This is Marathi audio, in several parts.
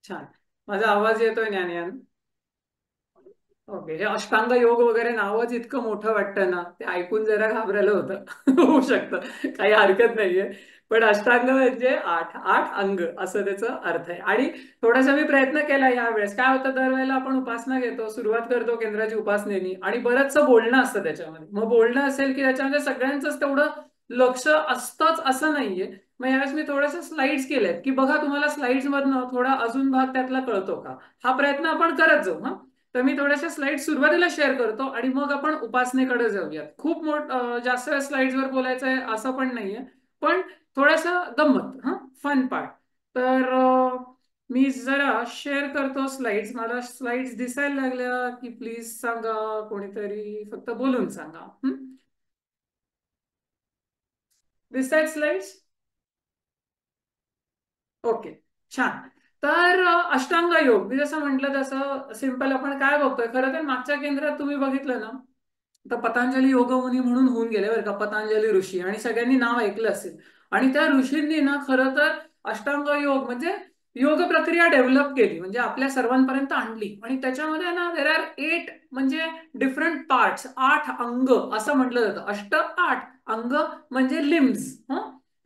छान. माझा आवाज येतोय ज्ञानयान? ओके. हे अष्टांग योग वगैरे नावच इतकं मोठं वाटतं ना, ते ऐकून जरा घाबरलं होतं. होऊ शकतं, काही हरकत नाहीये. पण अष्टांग म्हणजे आठ आठ अंग असं त्याचा अर्थ आहे. आणि थोडासा मी प्रयत्न केला यावेळेस. काय होतं, दरवेळेला आपण उपासना घेतो, सुरुवात करतो केंद्राची उपासनेनी आणि बरंचसं बोलणं असतं त्याच्यामध्ये. मग बोलणं असेल की त्याच्यामध्ये सगळ्यांचंच तेवढं लक्ष असतंच असं नाहीये. मग यावेळेस मी थोड्याशा स्लाइड्स केल्यात की बघा तुम्हाला स्लाइड्स मधनं थोडा अजून भाग त्यातला कळतो का, हा प्रयत्न आपण करत जाऊ. हा, तर मी थोड्याशा स्लाइड सुरुवातीला शेअर करतो आणि मग आपण उपासनेकडे जाऊयात. खूप जास्त स्लाइड्सवर बोलायचं आहे असं पण नाहीये, पण थोडासा गंमत, हा, फन पार्ट. तर मी जरा शेअर करतो स्लाइड्स. मला स्लाइड्स दिसायला लागल्या की प्लीज सांगा, कोणीतरी फक्त बोलून सांगा. दिसतायत स्लाइड्स? ओके, छान. तर अष्टांग योग मी जसं म्हटलं तसं सिंपल आपण काय बघतोय, खरं तर मागच्या केंद्रात तुम्ही बघितलं ना, तर पतंजली योगमुनी म्हणून होऊन गेले बरं का, पतंजली ऋषी, आणि सगळ्यांनी नाव ऐकलं असेल. आणि त्या ऋषींनी ना खरं तर अष्टांग योग म्हणजे योग प्रक्रिया डेव्हलप केली, म्हणजे आपल्या सर्वांपर्यंत आणली. आणि त्याच्यामध्ये ना देर आर 8 म्हणजे डिफरंट पार्ट्स, 8 अंग असं म्हटलं जातं. अष्ट आठ अंग म्हणजे लिम्स.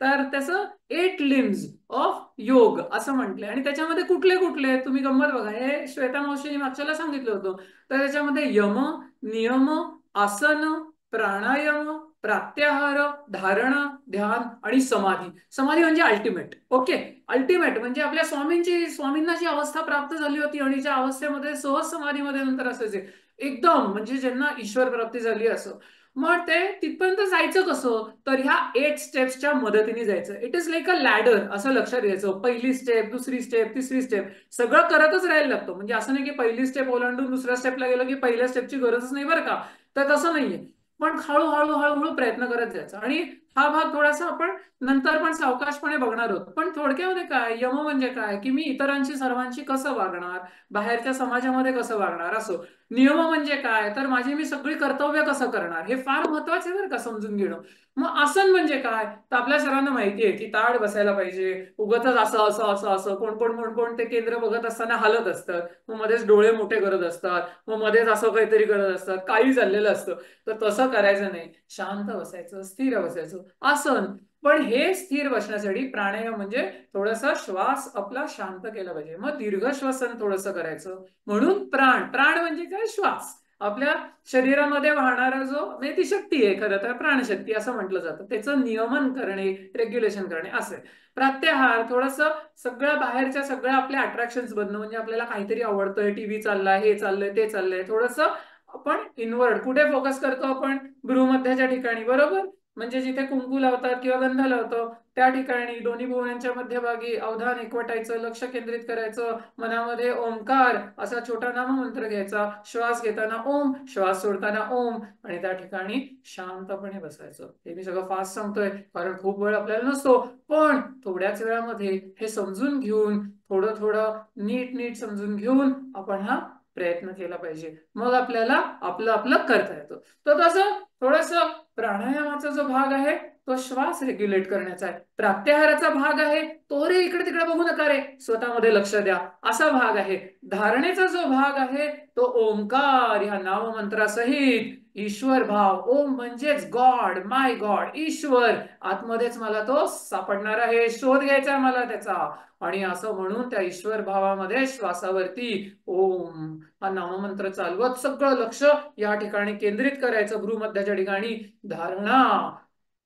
तर त्याचं 8 लिम्स ऑफ योग असं म्हटलंय. आणि त्याच्यामध्ये कुठले कुठले तुम्ही गंमत बघा, हे श्वेता मावशीने मागच्याला सांगितलं होतं. तर त्याच्यामध्ये यम, नियम, आसन, प्राणायाम, प्रत्याहार, धारणा, ध्यान आणि समाधी. समाधी म्हणजे अल्टिमेट. ओके, अल्टिमेट म्हणजे आपल्या स्वामींना जी अवस्था प्राप्त झाली होती आणि ज्या अवस्थेमध्ये सहज समाधीमध्ये नंतर असायचे एकदम, म्हणजे ज्यांना ईश्वर प्राप्ती झाली असं. मग ते तिथपर्यंत जायचं कसं, तर ह्या 8 स्टेप्सच्या मदतीने जायचं. It is like a ladder असं लक्षात घ्यायचं. पहिली स्टेप, दुसरी स्टेप, तिसरी स्टेप, सगळं करतच राहायला लागतं. म्हणजे असं नाही की पहिली स्टेप ओलांडून दुसऱ्या स्टेपला गेलं की पहिल्या स्टेपची गरजच नाही बरं का. तर तसं नाहीये. पण हळूहळू हळूहळू प्रयत्न करत जायचा. आणि हा भाग थोडासा आपण नंतर पण सावकाशपणे बघणार आहोत. पण थोडक्यामध्ये काय, यम म्हणजे काय की मी इतरांशी सर्वांशी कसं वागणार, बाहेरच्या समाजामध्ये कसं वागणार असं. नियम म्हणजे काय, तर माझी मी सगळी कर्तव्य कसं करणार, हे फार महत्वाचे बरं का समजून घेणं. मग आसन म्हणजे काय, तर आपल्या सर्वांना माहिती आहे की ताड बसायला पाहिजे. उगतच असं असं असं असं कोण कोण कोण कोण ते केंद्र बघत असताना हलत असतात, मग मध्येच डोळे मोठे करत असतात, मग मध्येच असं काहीतरी करत असतात, काही चाललेलं असतं. तर तसं करायचं नाही, शांत बसायचं, स्थिर बसायचं. आसन. पण हे स्थिर बसण्यासाठी प्राणायाम म्हणजे थोडासा श्वास आपला शांत केला पाहिजे, मग दीर्घ श्वसन थोडंसं करायचं. म्हणून प्राण, प्राण म्हणजे काय, श्वास. आपल्या शरीरामध्ये वाहणारा जो, म्हणजे ती शक्ती आहे खरं तर, प्राणशक्ती असं म्हटलं जातं. त्याचं नियमन करणे, रेग्युलेशन करणे असं. प्रत्याहार थोडस सगळं बाहेरच्या सगळ्या आपल्या अट्रॅक्शन्स बदलणं, म्हणजे आपल्याला काहीतरी आवडतंय, टीव्ही चाललाय, हे चाललंय, ते चाललंय, थोडस आपण इनवर्ड कुठे फोकस करतो, आपण भ्रूमध्याच्या ठिकाणी, बरोबर. म्हणजे जिथे कुंकू लावतात किंवा गंध लावतो त्या ठिकाणी दोन्ही भुवनांच्या मध्यभागी अवधान एकवटायचं, लक्ष केंद्रित करायचं. मनामध्ये ओंकार असा छोटा नाममंत्र घ्यायचा. श्वास घेताना ओम, श्वास सोडताना ओम, आणि त्या ठिकाणी शांतपणे बसायचं. हे मी सगळं फास्ट सांगतोय कारण खूप वेळ आपल्याला नसतो. पण थोड्याच वेळामध्ये हे समजून घेऊन, थोडं थोडं नीट नीट समजून घेऊन आपण हा प्रयत्न केला पाहिजे. मग आपल्याला आपलं आपलं करता येतं. तर तसं थोडस प्राणायामाचा जो भाग आहे तो श्वास रेग्युलेट करण्याचा आहे. प्रत्याहाराचा भाग आहे तो, रे इकडे तिकडे बघू नका रे, स्वतःमध्ये लक्ष द्या, असा भाग आहे. धारणेचा जो भाग आहे तो ओंकार या नाममंत्रासहित ईश्वर भाव. ओम म्हणजेच गॉड, माय गॉड, ईश्वर. आतमध्येच मला तो सापडणार आहे, शोध घ्यायचा आहे मला त्याचा. आणि असं म्हणून त्या ईश्वर भावामध्ये श्वासावरती ओम हा नाममंत्र चालवत सगळं लक्ष या ठिकाणी केंद्रित करायचं, भ्रूमध्याच्या ठिकाणी. धारणा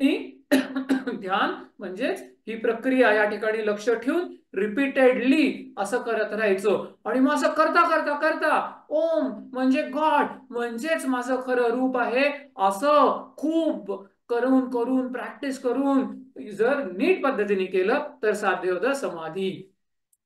ध्यान म्हणजेच ही प्रक्रिया, या ठिकाणी लक्ष ठेवून रिपीटेडली असं करत राहायचं. आणि मग असं करता करता करता ओम म्हणजे गॉड म्हणजेच माझं खरं रूप आहे असं खूप करून करून प्रॅक्टिस करून जर नीट पद्धतीने केलं तर साध्य होतं समाधी.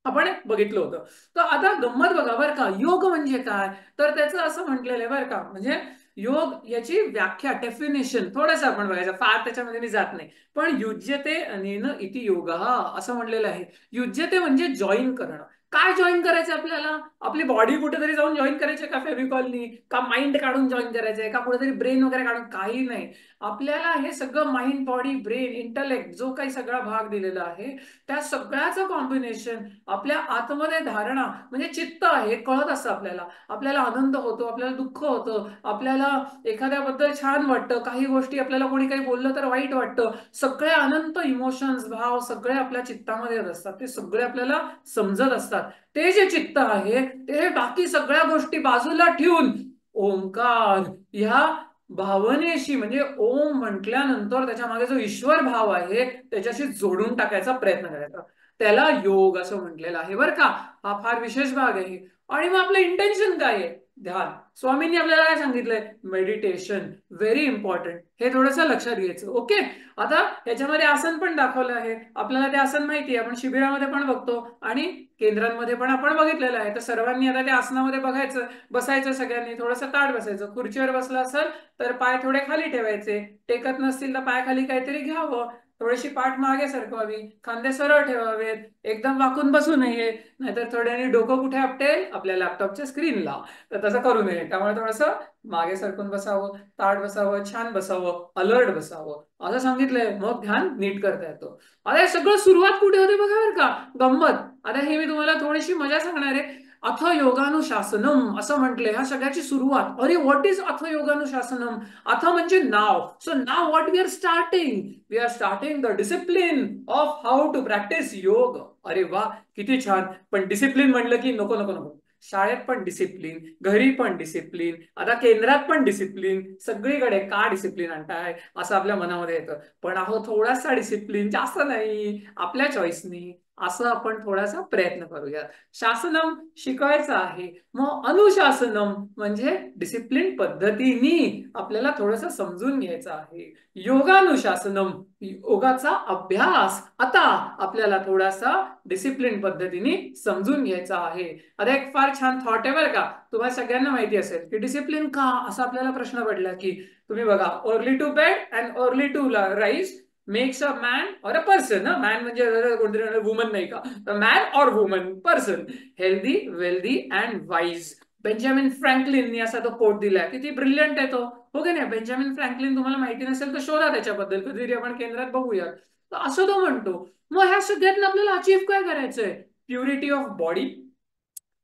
आपण बघितलं होतं. तर आता गंमत बघा बरं का, योग म्हणजे काय, तर त्याचं असं म्हटलेलं आहे बरं का, म्हणजे योग याची व्याख्या, डेफिनेशन थोडंसं आपण बघायचं, फार त्याच्यामध्ये मी जात नाही. पण युज्यते अनेन इति योगः असं म्हणलेलं आहे. युज्यते म्हणजे जॉईन करणं. काय जॉईन करायचं आपल्याला? आपली बॉडी कुठेतरी जाऊन जॉईन करायची का फेविकॉलनी? का माइंड काढून जॉईन करायचंय? का कुठेतरी ब्रेन वगैरे काढून? काही नाही. आपल्याला हे सगळं माइंड, बॉडी, ब्रेन, इंटलेक्ट जो काही सगळा भाग दिलेला आहे त्या सगळ्याचं कॉम्बिनेशन आपल्या आतमध्ये धारणा म्हणजे चित्त आहे, कळत असतं आपल्याला. आपल्याला आनंद होतो, आपल्याला दुःख होतं, आपल्याला एखाद्याबद्दल छान वाटतं, काही गोष्टी आपल्याला कोणी काही बोललं तर वाईट वाटतं. सगळे अनंत इमोशन्स, भाव सगळे आपल्या चित्तामध्ये असतात. ते सगळे आपल्याला समजत असतात. ते जे चित्त आहे ते बाकी सगळ्या गोष्टी बाजूला ठेवून ओंकार ह्या भावनेशी म्हणजे ओम म्हटल्यानंतर त्याच्या मागे जो ईश्वर भाव आहे त्याच्याशी जोडून टाकायचा प्रयत्न करायचा. त्याला योग असं म्हटलेलं आहे बरं का. हा फार विशेष भाग आहे. आणि मग आपलं इंटेन्शन काय आहे? ध्यान. स्वामींनी आपल्याला काय सांगितलंय? मेडिटेशन. Very important. हे थोडंसं लक्षात घ्यायचं. ओके. आता याच्यामध्ये आसन पण दाखवलं आहे. आपल्याला ते आसन माहिती आहे, आपण शिबिरामध्ये पण बघतो आणि केंद्रांमध्ये पण आपण बघितलेलं आहे. तर सर्वांनी आता त्या आसनामध्ये बघायचं, बसायचं, सगळ्यांनी थोडंसं ताठ बसायचं. खुर्चीवर बसलं असेल तर पाय थोडे खाली ठेवायचे, टेकत नसतील तर पाय खाली काहीतरी घ्यावं, थोडीशी पाठ मागे सरकवावी, खांदे सरळ ठेवावेत, एकदम वाकून बसू नये, नाहीतर थोड्याने डोकं कुठे आपटेल? आपल्या लॅपटॉपच्या स्क्रीनला. तर तसं करू नये. त्यामुळे थोडंसं मागे सरकून बसावं, ताठ बसावं, छान बसावं, अलर्ट बसावं असं सांगितलंय. मग ध्यान नीट करता येतो. आता हे सगळं सुरुवात कुठे होते बघा बरं का. गंमत. आता हे मी तुम्हाला थोडीशी मजा सांगणार आहे. अथ योगानुशासनम असं म्हटलंय. ह्या सगळ्याची सुरुवात. अरे व्हॉट इज अथ योगानुशासनम? अथ म्हणजे now. So now what we are starting? We are starting the discipline of how to practise yoga. अरे वा, किती छान. पण डिसिप्लिन म्हणलं की नको नको नको. शाळेत पण डिसिप्लिन, घरी पण डिसिप्लिन, आता केंद्रात पण डिसिप्लिन, सगळीकडे का डिसिप्लिन आणताय असं आपल्या मनामध्ये येतं. पण अहो थोडासा डिसिप्लिन, जास्त नाही, आपल्या चॉईसनी असं आपण थोडासा प्रयत्न करूया. शासनम शिकायचं आहे. मग अनुशासनम म्हणजे डिसिप्लिन पद्धतीने आपल्याला थोडंसं समजून घ्यायचं आहे. योगानुशासनम योगाचा अभ्यास आता आपल्याला थोडासा डिसिप्लिन पद्धतीने समजून घ्यायचा आहे. आता एक फार छान थॉट आहे बरं का. तुम्हाला सगळ्यांना माहिती असेल की डिसिप्लिन का असा आपल्याला प्रश्न पडला की तुम्ही बघा, early to bed and early to rise makes a man और अ पर्सन. मॅन म्हणजे कोणतरी वुमन नाही का, तर man or woman person healthy, wealthy and wise. Benjamin फ्रँकलिननी असा तो कोट दिलाय. किती ब्रिलियंट आहे तो, हो की नाही? बेंजामिन फ्रँकलिन तुम्हाला माहिती नसेल तर शोधा त्याच्याबद्दल, कधीतरी आपण केंद्रात बघूया. तर असं तो म्हणतो. मग ह्या सगळ्यात आपल्याला अचीव्ह काय करायचंय? Purity of body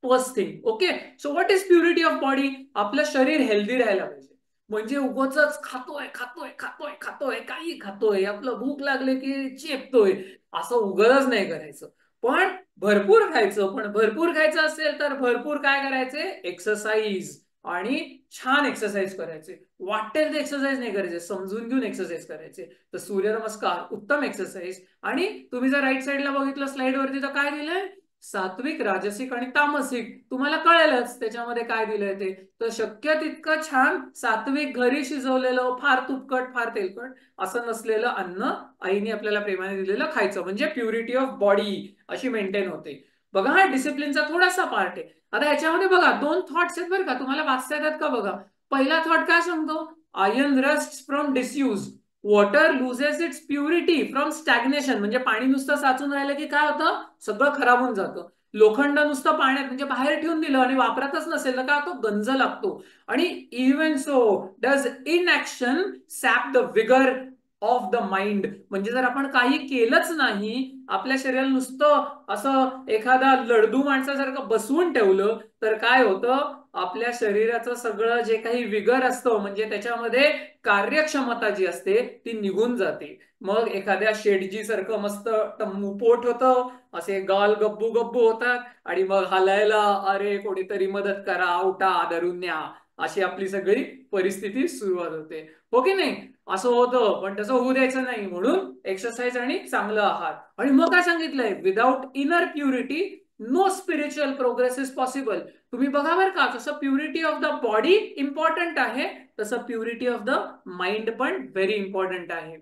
first thing. Okay. So what is purity of body? आपलं शरीर हेल्दी राहायला पाहिजे. म्हणजे उगाच खातोय खातोय खातोय खातोय काही खातोय, आपलं भूक लागले की चेपतोय, असं उगाच नाही करायचं. पण भरपूर खायचं. पण भरपूर खायचं असेल तर भरपूर काय करायचे? एक्सरसाइज. आणि छान एक्सरसाइज करायचे. वाटेल ते एक्सरसाइज नाही करायचे, समजून घेऊन एक्सरसाइज करायचे. तर सूर्यनमस्कार उत्तम एक्सरसाइज. आणि तुम्ही जर राईट साईडला बघितलं स्लाइडवरती तर काय दिलंय? सात्विक, राजसिक आणि तामसिक. तुम्हाला कळेलच त्याच्यामध्ये काय दिलंय ते. तर शक्य तितकं छान सात्विक, घरी शिजवलेलं, फार तुपकट, फार तेलकट असं नसलेलं अन्न आईने आपल्याला प्रेमाने दिलेलं खायचं. म्हणजे प्युरिटी ऑफ बॉडी अशी मेंटेन होते. बघा, हा डिसिप्लिनचा थोडासा पार्ट आहे. आता याच्यामध्ये बघा 2 थॉट्स आहेत बरं का. तुम्हाला वाचता येतात का बघा. पहिला थॉट काय सांगतो? Iron rust from disuse. Water loses its purity from stagnation. म्हणजे पाणी नुसतं साचून राहिलं की काय होतं? सगळं खराब होऊन जातं. लोखंड नुसतं पाण्यात म्हणजे बाहेर ठेवून दिलं आणि वापरातच नसेल तर काय तो गंज लागतो. आणि even so does inaction sap the vigour of the mind. म्हणजे जर आपण काही केलंच नाही, आपल्या शरीराला नुसतं असं एखादा लडदू माणसासारखं बसवून ठेवलं तर काय होतं? आपल्या शरीराचं सगळं जे काही विगर असतं म्हणजे त्याच्यामध्ये कार्यक्षमता जी असते ती निघून जाते. मग एखाद्या शेडजी सारखं मस्त टम्मू पोट होतं, असे गाल गब्बू गब्बू होतात आणि मग हलायला अरे कोणीतरी मदत करा, उठा, धरून न्या, अशी आपली सगळी परिस्थिती सुरुवात होते. हो की नाही? असं होतं. पण तसं होऊ द्यायचं नाही. म्हणून एक्सरसाइज आणि चांगलं आहार. आणि मग काय सांगितलंय? Without inner purity no spiritual progress is possible. तुम्ही बघा बरं का, जसं purity of the body important आहे तसं प्युरिटी ऑफ द माइंड पण व्हेरी इम्पॉर्टंट आहे.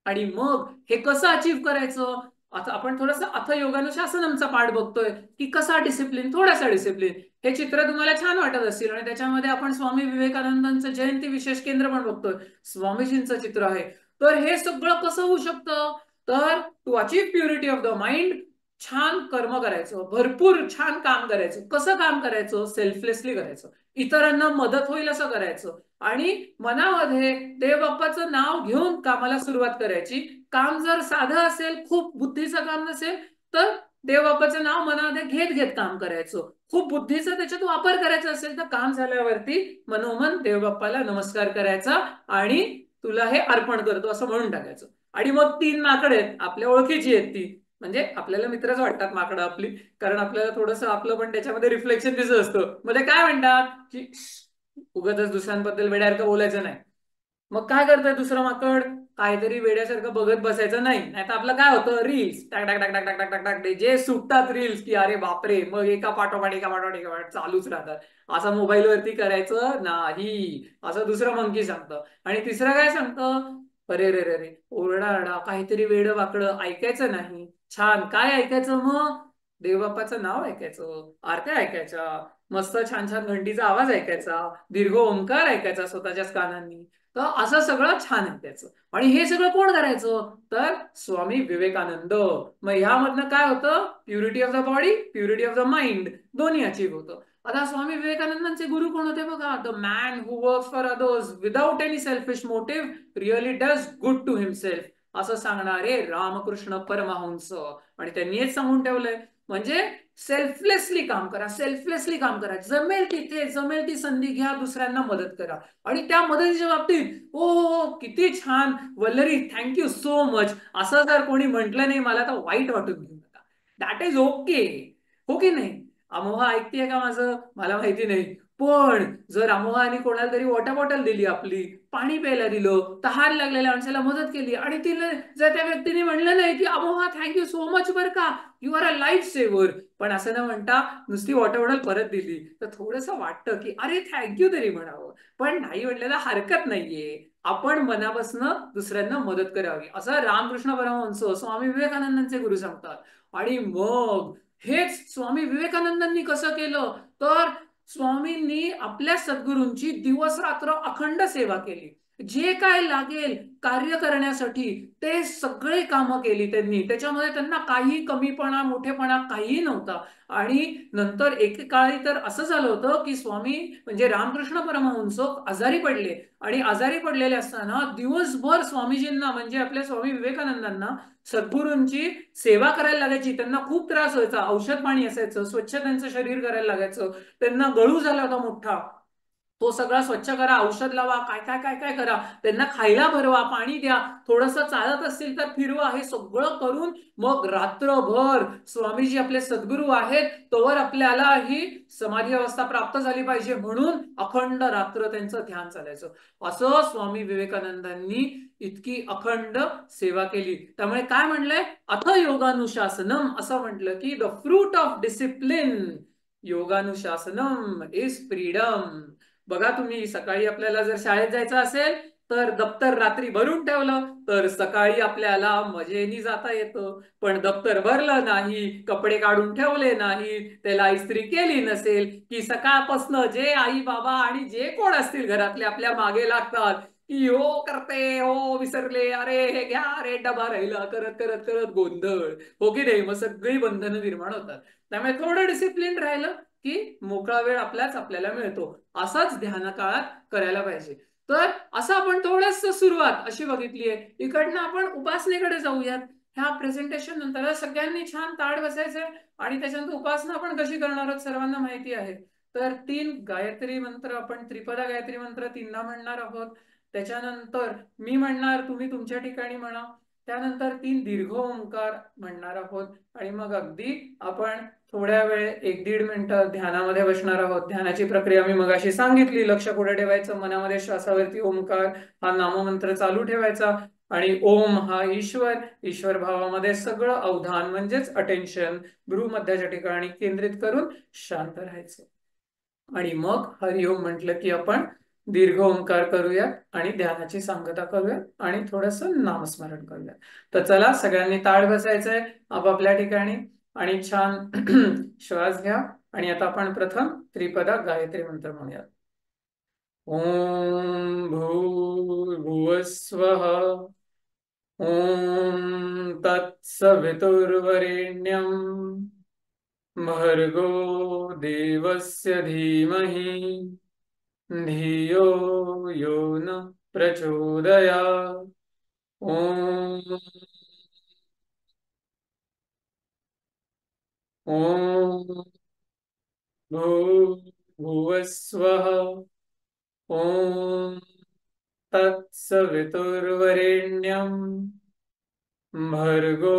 आणि मग हे कसं अचीव्ह करायचं? आता आपण थोडंसं अथ योगानुशासनमचा पाठ बघतोय की कसा डिसिप्लिन, थोडासा डिसिप्लिन. हे चित्र तुम्हाला छान वाटत असतील आणि त्याच्यामध्ये आपण स्वामी विवेकानंदांचं जयंती विशेष केंद्र पण बघतोय. स्वामीजींचं चित्र आहे. तर हे सगळं कसं होऊ शकतं? तर to achieve purity of the mind छान कर्म करायचं, भरपूर छान काम करायचं. कसं काम करायचं? सेल्फलेसली करायचं, इतरांना मदत होईल असं करायचं आणि मनामध्ये देवबाप्पाचं नाव घेऊन कामाला सुरुवात करायची. काम जर साधं असेल, खूप बुद्धीचं काम नसेल, तर देवबाप्पाचं नाव मनामध्ये घेत घेत काम करायचं. खूप बुद्धीचा त्याच्यात वापर करायचा असेल तर काम झाल्यावरती मनोमन देवबाप्पाला नमस्कार करायचा आणि तुला हे अर्पण करतो असं म्हणून टाकायचं. आणि मग 3 माकडे आहेत, आपल्या ओळखीची आहेत ती, म्हणजे आपल्याला मित्रच वाटतात माकडं आपली, कारण आपल्याला थोडंसं आपलं पण त्याच्यामध्ये रिफ्लेक्शन दिसत असतं. मध्ये काय म्हणतात की उगाचच दुसऱ्यांबद्दल वेड्यासारखं बोलायचं नाही. मग काय करतंय दुसरं माकड? काहीतरी वेड्यासारखं बघत बसायचं नाही, नाही तर आपलं काय होतं, रील्स टाक टाक टाक टाक टाक टाक टाक टाक जे सुटतात रील्स की अरे बापरे, मग एका पाठोपाठ एका पाठोपाठ एका पाठ चालूच राहतात. असं मोबाईल वरती करायचं नाही, असं दुसरं मंकी सांगतं. आणि तिसरं काय सांगतं, अरे रे रे रे, ओरडा काहीतरी वेड वाकडं ऐकायचं नाही. छान काय ऐकायचं मग? देवबाप्पाचं नाव ऐकायचं, आरत्या ऐकायच्या, मस्त छान छान घंटीचा आवाज ऐकायचा, दीर्घ ओंकार ऐकायचा स्वतःच्याच कानांनी. तर असं सगळं छान ऐकायचं. आणि हे सगळं कोण करायचं? तर स्वामी विवेकानंद. मग ह्यामधनं काय होतं? Purity of the body, purity of the mind, दोन्ही अचीव होतं. आता स्वामी विवेकानंदांचे गुरु कोण होते बघा? The man who works for others without any selfish motive really does good to himself, असं सांगणारे रामकृष्ण परमहंस. आणि त्यांनी हेच सांगून ठेवलंय, म्हणजे सेल्फलेसली काम करा, सेल्फलेसली काम करा, जमेल तिथे जमेल ती संधी घ्या, दुसऱ्यांना मदत करा. आणि त्या मदतीच्या बाबतीत हो किती छान वल्लरी, थँक्यू सो मच, असं जर कोणी म्हटलं नाही मला तर वाईट वाटून घेऊ नका, दॅट इज ओके. हो की नाही? अमोहा ऐकतेय का माझं? मला माहिती नाही. पण जर अमोहाने कोणाला तरी वॉटर बॉटल दिली, आपली पाणी प्यायला दिलं, तहान लागलेल्या माणसाला मदत केली, आणि तिला जर त्या व्यक्तीने म्हणलं नाही की अमोहा थँक्यू सो मच बर का, you are a life saver, पण असं न म्हणता नुसती वॉटर बॉटल परत दिली, तर थोडंसं वाटतं की अरे थँक्यू तरी म्हणावं. पण नाही म्हटल्याला हरकत नाहीये, आपण मनापासून दुसऱ्यांना मदत करावी, असं रामकृष्ण परमहंस स्वामी विवेकानंदांचे गुरु सांगतात. आणि मग हेच स्वामी विवेकानंदांनी कसं केलं, तर स्वामींनी आपल्या सद्गुरूंची दिवस रात्र अखंड सेवा केली. जे काय लागेल कार्य करण्यासाठी ते सगळे कामं केली त्यांनी, त्याच्यामध्ये त्यांना काही कमीपणा मोठेपणा काही नव्हता. आणि नंतर एकेकाळी तर असं झालं होतं की स्वामी म्हणजे रामकृष्ण परमहंस आजारी पडले, आणि आजारी पडलेले असताना दिवसभर स्वामीजींना म्हणजे आपल्या स्वामी विवेकानंदांना सद्गुरूंची सेवा करायला लागायची. त्यांना खूप त्रास व्हायचा, औषध पाणी असायचं, स्वच्छ त्यांचं शरीर करायला लागायचं, त्यांना गळू झाला होता मोठा, तो सगळा स्वच्छ करा, औषध लावा, काय काय काय काय करा, त्यांना खायला भरवा, पाणी द्या, थोडंसं चालत असतील तर फिरवा, हे सगळं करून मग रात्रभर स्वामीजी आपले सद्गुरू आहेत तोवर आपल्याला ही समाधी अवस्था प्राप्त झाली पाहिजे म्हणून अखंड रात्र त्यांचं ध्यान चालायचं. असं स्वामी विवेकानंदांनी इतकी अखंड सेवा केली. त्यामुळे काय म्हणलंय, अथ योगानुशासनम, असं म्हटलं की द फ्रूट ऑफ डिसिप्लिन योगानुशासनम इज फ्रीडम. बघा तुम्ही, सकाळी आपल्याला जर शाळेत जायचं असेल तर दप्तर रात्री भरून ठेवलं तर सकाळी आपल्याला मजेनी जाता येतं. पण दप्तर भरलं नाही, कपडे काढून ठेवले नाही, त्याला इस्त्री केली नसेल की सकाळपासून जे आई बाबा आणि जे कोण असतील घरातले आपल्या मागे लागतात की हो करते, हो विसरले, अरे हे घ्या, अरे डबा राहिला, करत करत करत गोंधळ. हो की नाही? मग सगळी बंधनं निर्माण होतात. त्यामुळे थोडं डिसिप्लिन राहिलं की मोकळा वेळ आपल्याच आपल्याला मिळतो. असाच ध्यान काळात करायला पाहिजे. तर असं आपण थोडस सुरुवात अशी बघितली आहे. इकडनं आपण उपासनेकडे जाऊयात. ह्या प्रेझेंटेशन नंतर सगळ्यांनी छान ताड बसायचंय, आणि त्याच्यानंतर उपासना आपण कशी करणार आहोत सर्वांना माहिती आहे. तर 3 गायत्री मंत्र, आपण त्रिपदा गायत्री मंत्र 3दा म्हणणार आहोत. त्याच्यानंतर मी म्हणणार, तुम्ही तुमच्या ठिकाणी म्हणा. त्यानंतर 3 दीर्घ ओंकार म्हणणार आहोत, आणि मग अगदी आपण थोड्या वेळ 1-1.5 मिनिटं ध्यानामध्ये बसणार आहोत. ध्यानाची प्रक्रिया मी मगाशी सांगितली. लक्ष कुठे ठेवायचं? मनामध्ये श्वासावरती ओंकार हा नाममंत्र चालू ठेवायचा, आणि ओम हा ईश्वर, ईश्वर भावामध्ये सगळं अवधान म्हणजेच अटेन्शन भ्रूमध्याच्या ठिकाणी केंद्रित करून शांत राहायचं. आणि मग हरिओम म्हटलं की आपण दीर्घ ओंकार करूया आणि ध्यानाची सांगता करूया आणि थोडस नामस्मरण करूया. तर चला, सगळ्यांनी ताळ बसायचंय आपापल्या ठिकाणी आणि छान श्वास घ्या. आणि आता आपण प्रथम त्रिपदा गायत्री मंत्र म्हणूया. ओम भूर्भुवस्वः ॐ तत्सवितुर्वरेण्यं भर्गो देवस्य धीमहि धियो यो न प्रचोदयात्। ॐ ॐ भूर्भुवस्वः। ॐ तत्सवितुर्वरेण्यं भर्गो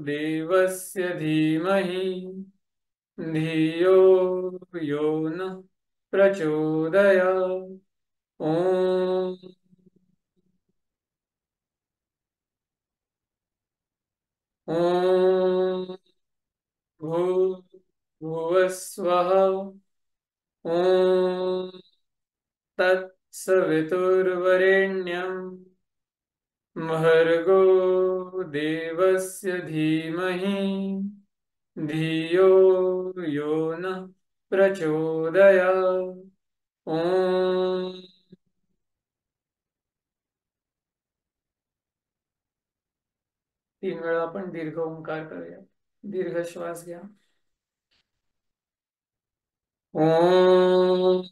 देवस्य धीमहि धियो यो न प्रचोदयात्। ॐ ॐ भूर्भुवस्वः। ॐ तत्सवितुर्वरेण्यं भर्गो देवस्य धीमहि धियो यो न प्रचोदयात्। ॐ 3 वेळा आपण दीर्घ ओंकार करूया. दीर्घ श्वास घ्या. ओम.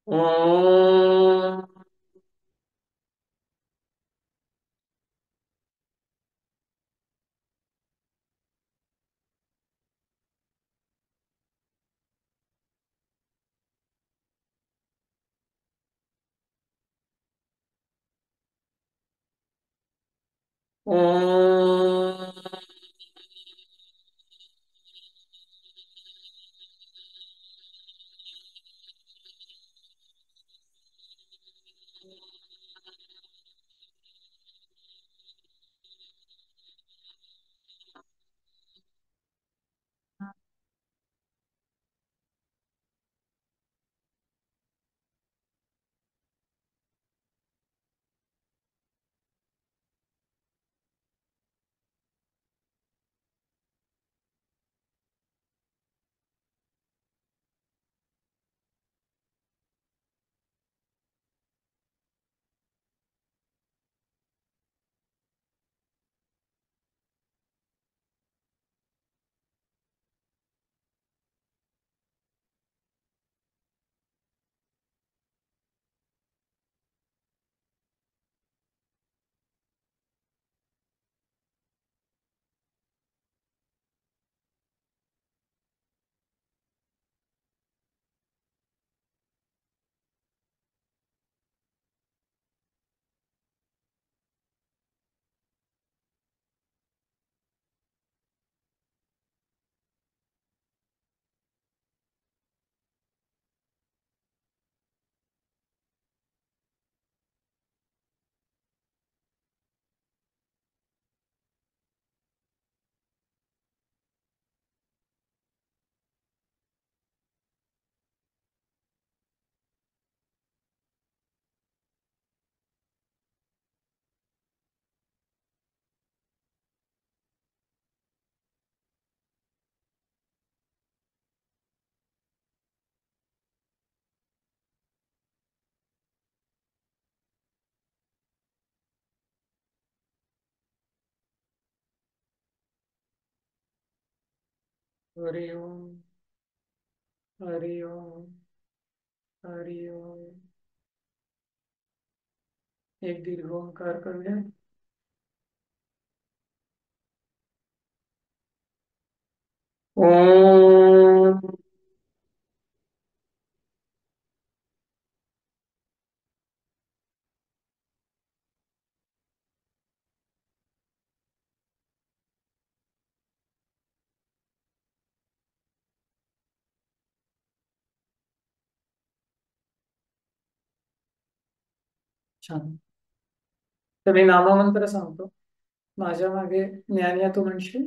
ओम. ओम. हरि ओम. हरि ओम. हरि ओम. एक दीर्घ ओंकार करूया. ओम. छान. तर मी नाममंत्र सांगतो. माझ्या मागे ज्ञानिया तू म्हणशील.